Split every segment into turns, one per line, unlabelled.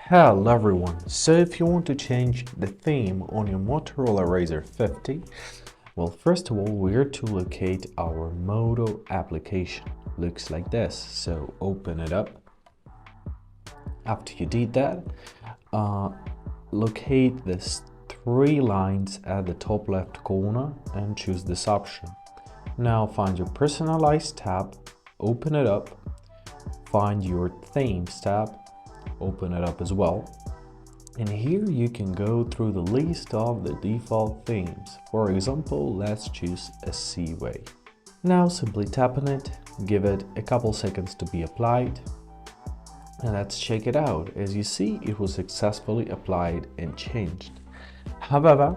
Hello everyone, so if you want to change the theme on your Motorola Razr 50, well, first of all, we're to locate our Moto application. Looks like this, so open it up. After you did that, locate these three lines at the top left corner and choose this option. Now find your Personalize tab, open it up, find your Themes tab, open it up as well, and here you can go through the list of the default themes. For example, let's choose a Seaway. Now simply tap on it, give it a couple seconds to be applied, and let's check it out. As you see, it was successfully applied and changed. However,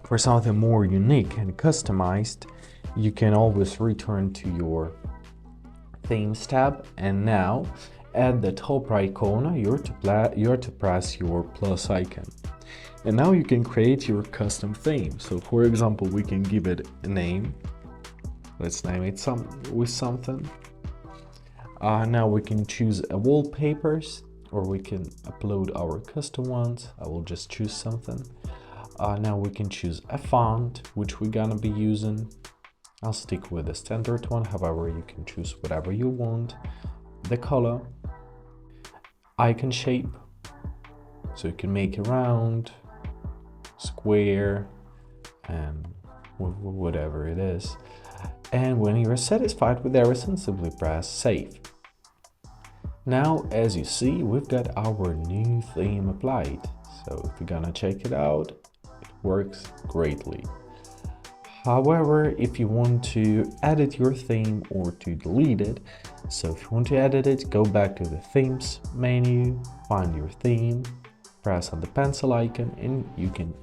for something more unique and customized, you can always return to your Themes tab, and now at the top right corner you're to press your plus icon, and now you can create your custom theme. So for example, we can give it a name. Let's name it with something. Now we can choose a wallpapers, or we can upload our custom ones. I will just choose something. Now we can choose a font which we're gonna be using. I'll stick with the standard one, however you can choose whatever you want. The color, icon shape, so you can make it round, square, and whatever it is. And when you're satisfied with everything, simply press save. Now, as you see, we've got our new theme applied. So if you're gonna check it out, it works greatly. However, if you want to edit your theme or to delete it, so if you want to edit it, go back to the themes menu, find your theme, press on the pencil icon, and you can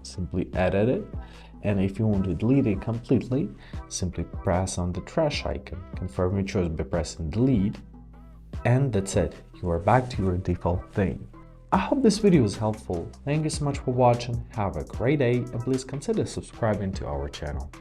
simply edit it. And if you want to delete it completely, simply press on the trash icon, confirm your choice by pressing delete, and that's it. You are back to your default theme. I hope this video was helpful. Thank you so much for watching. Have a great day, and please consider subscribing to our channel.